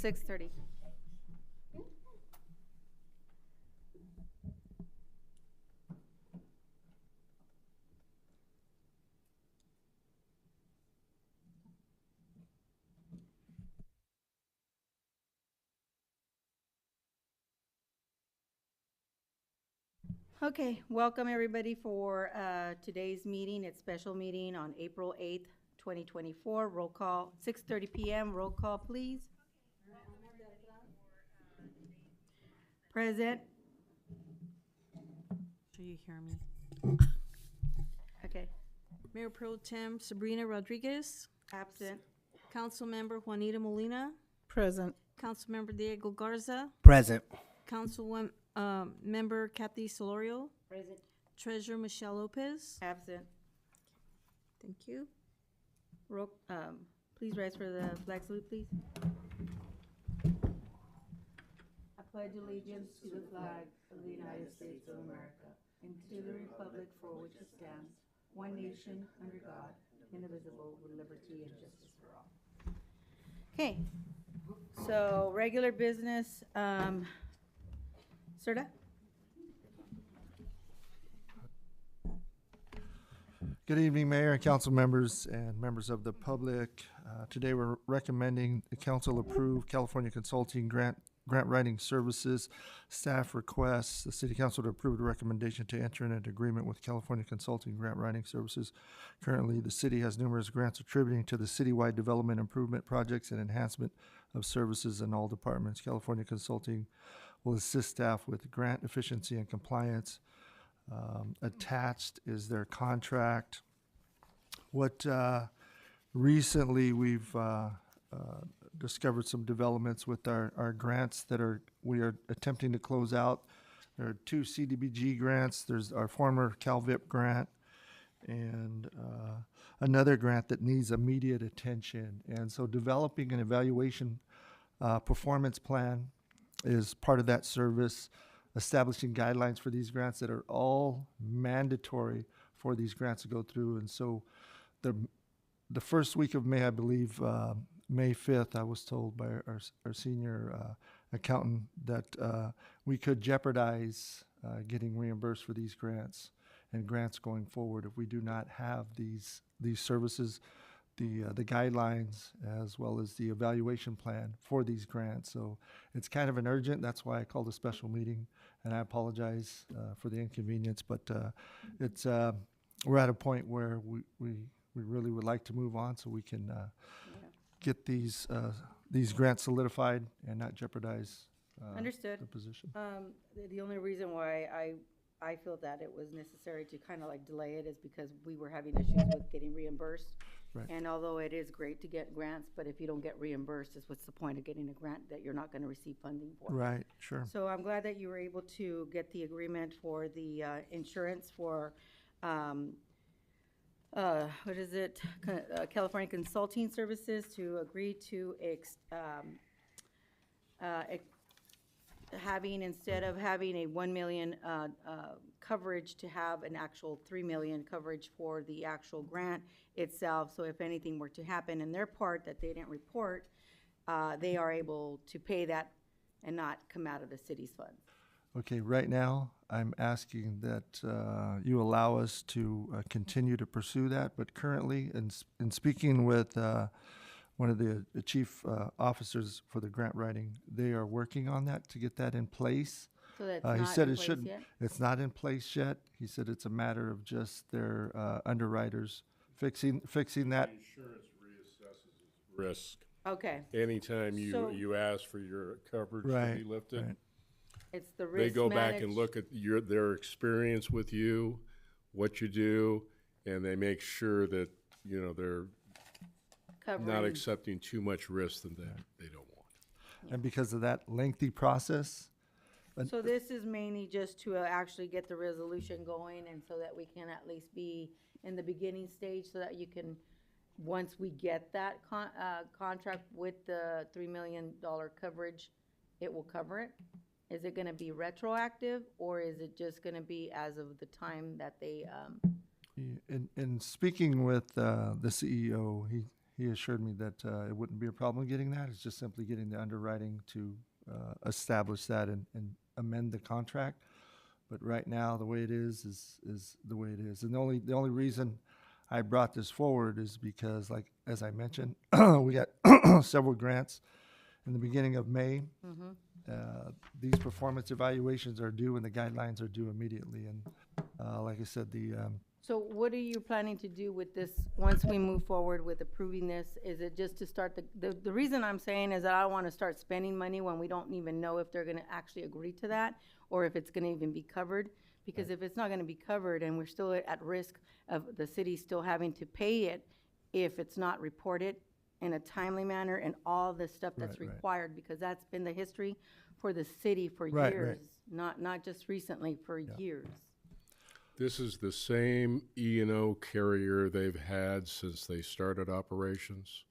6:30. Okay, welcome everybody for today's meeting. It's special meeting on April 8th, 2024. Roll call, 6:30 p.m. Roll call, please. Present. Sure you hear me. Okay, Mayor Pro Tem Sabrina Rodriguez, absent. Councilmember Juanita Molina, Present. Councilmember Diego Garza, Present. Councilwoman Member Kathy Solorio, Present. Treasurer Michelle Lopez. Absent. Thank you. Roll, please rise for the flag salute, please. I pledge allegiance to the flag of the United States of America and to the republic for which it stands, one nation, under God, indivisible, with liberty and justice for all. Okay, so regular business, Serta? Good evening, Mayor and council members and members of the public. Today we're recommending the council approve California Consulting Grant Writing Services staff requests the City Council to approve the recommendation to enter into an agreement with California Consulting Grant Writing Services. Currently, the city has numerous grants attributing to the citywide development improvement projects and enhancement of services in all departments. California Consulting will assist staff with grant efficiency and compliance. Attached is their contract. What recently we've discovered some developments with our grants that we are attempting to close out. There are 2 CDBG grants. There's our former CalVIP grant and another grant that needs immediate attention. And so developing an evaluation performance plan is part of that service, establishing guidelines for these grants that are all mandatory for these grants to go through. And so the first week of May, I believe, May 5th, I was told by our senior accountant that we could jeopardize getting reimbursed for these grants and grants going forward if we do not have these services, the guidelines, as well as the evaluation plan for these grants. So it's kind of an urgent. That's why I called a special meeting, and I apologize for the inconvenience. But it's we're at a point where we really would like to move on so we can get these grants solidified and not jeopardize Understood. the position. The only reason why I feel that it was necessary to kind of like delay it is because we were having issues with getting reimbursed. Right. And although it is great to get grants, but if you don't get reimbursed, what's the point of getting a grant that you're not going to receive funding for? Right, sure. So I'm glad that you were able to get the agreement for the insurance for, what is it? California Consulting Services to agree to having, instead of having a 1 million coverage, to have an actual 3 million coverage for the actual grant itself. So if anything were to happen in their part that they didn't report, they are able to pay that and not come out of the city's funds. Okay, right now, I'm asking that you allow us to continue to pursue that, but currently, in speaking with one of the chief officers for the grant writing, they are working on that to get that in place. So that's He not said in it place shouldn't. yet? It's not in place yet. He said it's a matter of just their underwriters fixing that. Insurance reassesses its risk. Okay, Anytime So- you ask for your coverage to Right, be lifted, right. it's the risk they go back and managed- look at their experience with you, what you do, and they make sure that, they're not covering. accepting too much risk that they don't want. And because of that lengthy process, So this is mainly just to actually get the resolution going, and so that we can at least be in the beginning stage, so that you can, once we get that contract with the $3 million coverage, it will cover it? Is it gonna be retroactive, or is it just gonna be as of the time that they, in speaking with the CEO, he he assured me that it wouldn't be a problem getting that. It's just simply getting the underwriting to establish that and amend the contract. But right now, the way it is the way it is. And the only reason I brought this forward is because, like, as I mentioned, we got several grants in the beginning of May. These performance evaluations are due and the guidelines are due immediately. And like I said, So what are you planning to do with this, once we move forward with approving this? Is it just to start the reason I'm saying is that I don't want to start spending money when we don't even know if they're gonna actually agree to that, or if it's gonna even be covered. Because if it's not gonna be covered and we're still at risk of the city still having to pay it if it's not reported in a timely manner and all the stuff that's Right, right. required, because that's been the history for the city for Right, years. right. Not just recently, for years. This is the same E&O carrier they've had since they started operations.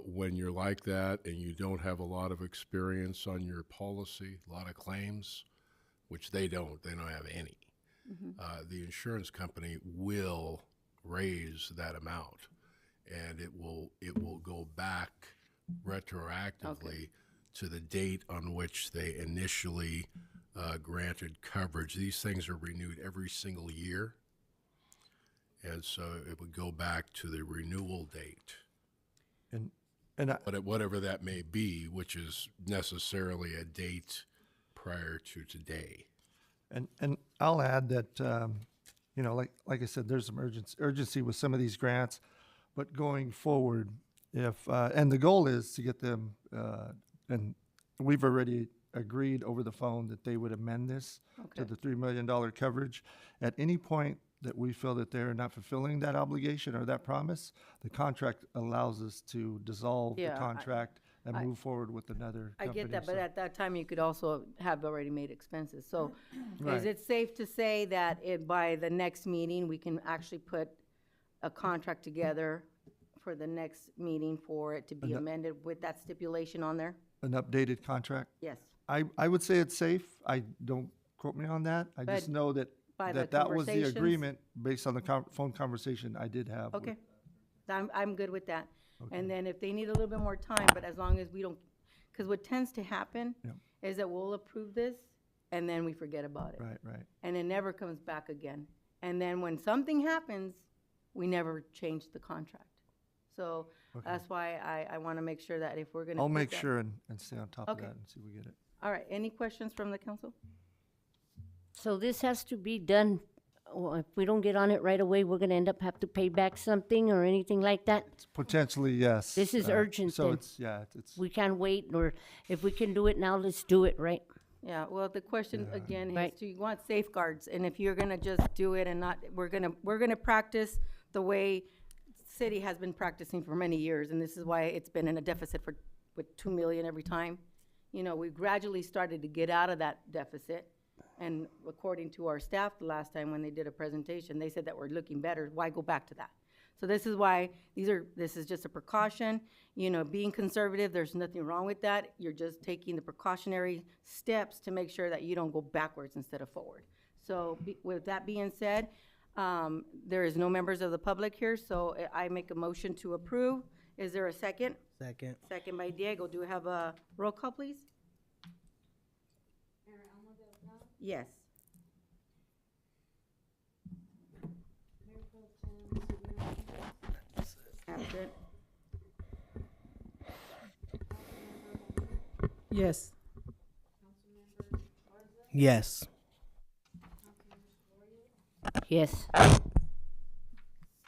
When you're like that and you don't have a lot of experience on your policy, a lot of claims, which they don't have any, the insurance company will raise that amount, and it will go back retroactively to the date on which they initially granted coverage. These things are renewed every single year, and so it would go back to the renewal date, and whatever that may be, which is necessarily a date prior to today. And I'll add that, you know, like I said, there's some urgency with some of these grants, but going forward, if and the goal is to get them, and we've already agreed over the phone that they would amend this to the $3 million coverage. At any point that we feel that they're not fulfilling that obligation or that promise, the contract allows us to dissolve the Yeah, contract and move forward with another I company. get that, but So- at that time, you could also have already made expenses. So is Right. it safe to say that by the next meeting, we can actually put a contract together for the next meeting for it to be amended with that stipulation on there? An updated contract? Yes. I would say it's safe. I don't quote me on that. I just But know that by the that was the conversations- agreement based on the phone conversation I did have. with- Okay. I'm good with that. And then if they need a little bit more time, but as long as we don't, because what tends to happen Yeah. is that we'll approve this and then we forget about it. Right, right. And it never comes back again. And then when something happens, we never change the contract. So that's why I want to make sure that if we're going to. I'll make sure and stay on top of Okay. that and see if we get it. All right, any questions from the council? So this has to be done, well, if we don't get on it right away, we're gonna end up have to pay back something or anything like that? Potentially, yes. This is urgent So then. it's, yeah, it's, We can't wait, or if we can do it now, let's do it, right? Yeah, well, the question again Right. is, do you want safeguards? And if you're gonna just do it and not, we're gonna practice the way city has been practicing for many years, and this is why it's been in a deficit with 2 million every time. You know, we gradually started to get out of that deficit, and according to our staff the last time when they did a presentation, they said that we're looking better. Why go back to that? So this is why this is just a precaution. You know, being conservative, there's nothing wrong with that. You're just taking the precautionary steps to make sure that you don't go backwards instead of forward. So with that being said, there is no members of the public here, so I make a motion to approve. Is there a second? Second. Second by Diego. Do we have a roll call, please? Yes. Absent. Yes. Yes. Yes.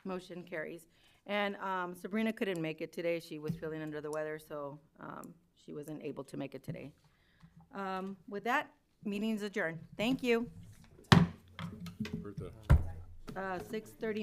Motion carries. And Sabrina couldn't make it today. She was feeling under the weather, so she wasn't able to make it today. With that, meeting's adjourned. Thank you. For the 6:30.